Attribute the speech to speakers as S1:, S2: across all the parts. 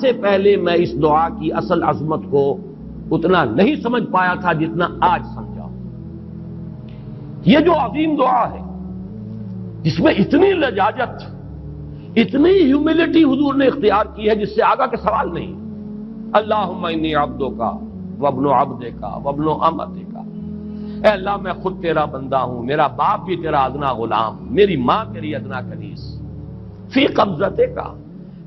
S1: سے پہلے میں اس دعا کی اصل عظمت کو اتنا نہیں سمجھ پایا تھا جتنا آج سمجھا. یہ جو عظیم دعا ہے جس میں اتنی لجاجت، اتنی ہیوملٹی حضور نے اختیار کی ہے جس سے آگا کے سوال نہیں. اللہم انی عبدک وابن عبدک وابن امتک، اے اللہ میں خود تیرا بندہ ہوں، میرا باپ بھی تیرا ادنا غلام، میری ماں تیری ادنا کنیز. فی قبضتک،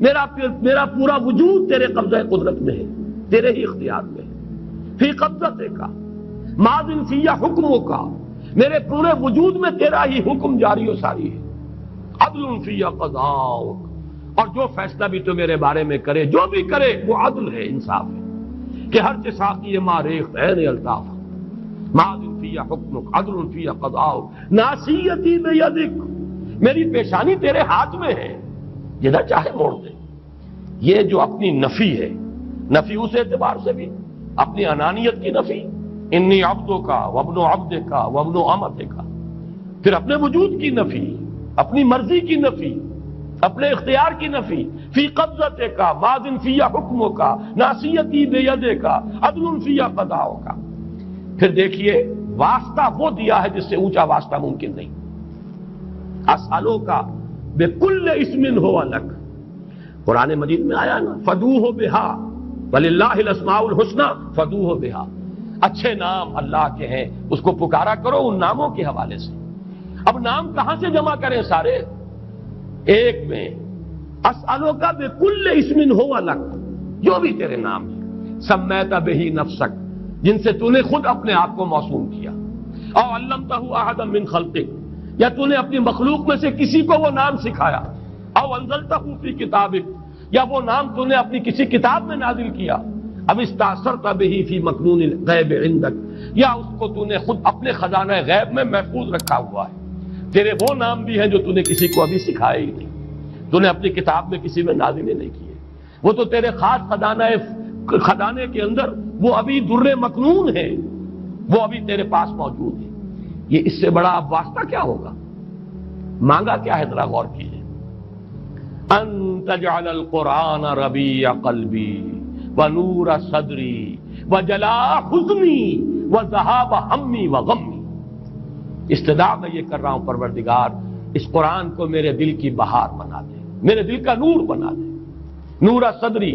S1: میرا پورا وجود تیرے قبضہ قدرت میں ہے، تیرے ہی اختیار میں ہے. فی قبضتک ماض فی حکمک، میرے پورے وجود میں تیرا ہی حکم جاری و ساری ہے. عدل فی قضاؤک، اور جو فیصلہ بھی تو میرے بارے میں کرے، جو بھی کرے وہ عدل ہے، انصاف ہے. کہ ہر چساقی ما ریخت عین الطاف، ماض فی حکمک عدل فی قضاؤک، ناصیتی بیدک، میری پیشانی تیرے ہاتھ میں ہے، جدھر چاہے موڑ دے. یہ جو اپنی نفی ہے، نفی اس اعتبار سے بھی اپنی انانیت کی نفی، انی عبدک وابن عبدک وابن امتک، پھر اپنے وجود کی نفی، اپنی مرضی کی نفی، اپنے اختیار کی نفی. فی قبضتک ماض فی حکمک ناصیتی بیدک عدل فی قضاؤک. پھر دیکھیے واسطہ وہ دیا ہے جس سے اونچا واسطہ ممکن نہیں. اسألوک بکل اسم ہو لک، قرآن مجید میں آیا نا، فدوہ بہا وللہ الاسماء الحسنی فدوہ بہا، اچھے نام اللہ کے ہیں، اس کو پکارا کرو ان ناموں کے حوالے سے. اب نام کہاں سے جمع کریں سارے؟ ایک میں اسألوک بکل اسم ہو لک، جو بھی تیرے نام ہیں، سمیت بہ نفسک، جن سے تو نے خود اپنے آپ کو موسوم کیا، او علمتہ احدا من خلقک، یا تو نے اپنی مخلوق میں سے کسی کو وہ نام سکھایا، او انزلتہ فی کتابک، یا وہ نام تو نے اپنی کسی کتاب میں نازل کیا، اب استاثرت بہ فی مکنون الغیب عندک، یا اس کو تو نے خود اپنے خزانہ غیب میں محفوظ رکھا ہوا ہے. تیرے وہ نام بھی ہیں جو تو نے کسی کو ابھی سکھائے ہی نہیں، تو نے اپنی کتاب میں کسی میں نازل ہی نہیں کیے. وہ تو تیرے خاص خزانے کے اندر وہ ابھی در مکنون ہے، وہ ابھی تیرے پاس موجود ہے. یہ اس سے بڑا اب واسطہ کیا ہوگا؟ مانگا کیا ہے؟ ذرا غور کیجیے. ان تجعل القرآن ربیع قلبی ونور صدری وجلاء حزنی وذہاب ہمی وغمی. استدعا میں یہ کر رہا ہوں پروردگار، اس قرآن کو میرے دل کی بہار بنا دے، میرے دل کا نور بنا دے. نور صدری،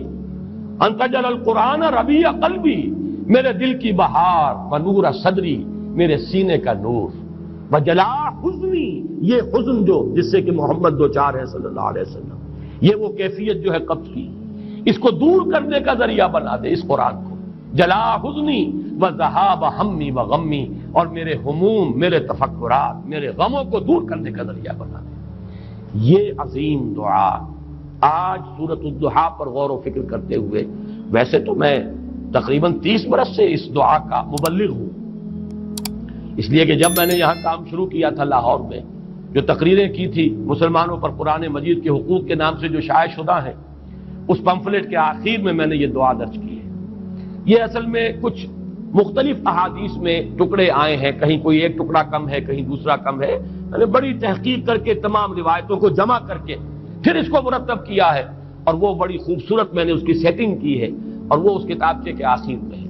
S1: ان تجعل القرآن ربیع قلبی، میرے دل کی بہار، ونور صدری، میرے سینے کا نور، وجلاء حزنی، یہ حزن جو جس سے کہ محمد دوچار ہے صلی اللہ علیہ وسلم، یہ وہ کیفیت جو ہے قبض کی، اس کو دور کرنے کا ذریعہ بنا دے اس قرآن کو. جلاء حزنی وذہاب ہمی وغمی، اور میرے ہموم، میرے تفکرات، میرے غموں کو دور کرنے کا ذریعہ بنا دے. یہ عظیم دعا آج سورۃ الضحیٰ پر غور و فکر کرتے ہوئے، ویسے تو میں تقریباً 30 برس سے اس دعا کا مبلغ ہوں، اس لیے کہ جب میں نے یہاں کام شروع کیا تھا لاہور میں، جو تقریریں کی تھی مسلمانوں پر قرآن مجید کے حقوق کے نام سے جو شائع شدہ ہیں، اس پمفلٹ کے آخر میں نے یہ دعا درج کی ہے. یہ اصل میں کچھ مختلف احادیث میں ٹکڑے آئے ہیں، کہیں کوئی ایک ٹکڑا کم ہے، کہیں دوسرا کم ہے. میں نے بڑی تحقیق کر کے تمام روایتوں کو جمع کر کے پھر اس کو مرتب کیا ہے، اور وہ بڑی خوبصورت میں نے اس کی سیٹنگ کی ہے، اور وہ اس کتابچے کے آخر میں ہے.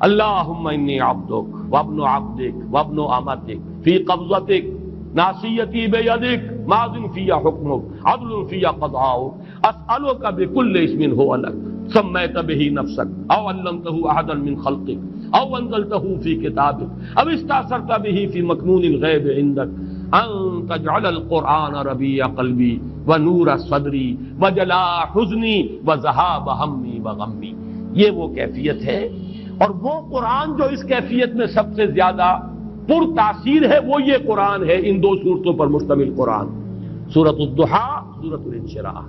S1: اللہم انی عبدک وابن عبدک وابن امتک فی قبضتک ناصیتی بیدک ماض فی حکمک عدل فی قضاؤک، اسألک بکل اسم ہو لک سمیت بہ نفسک او علمتہ احدا من خلقک او انزلتہ فی کتابک او استاثرت بہ فی مکنون الغیب عندک ان تجعل القرآن ربیع قلبی ونور صدری وجلاء حزنی وذہاب ہمی وغمی. یہ وہ کیفیت ہے، اور وہ قرآن جو اس کیفیت میں سب سے زیادہ پر تاثیر ہے وہ یہ قرآن ہے، ان دو صورتوں پر مشتمل قرآن، سورۃ الضحیٰ، سورۃ الانشراح.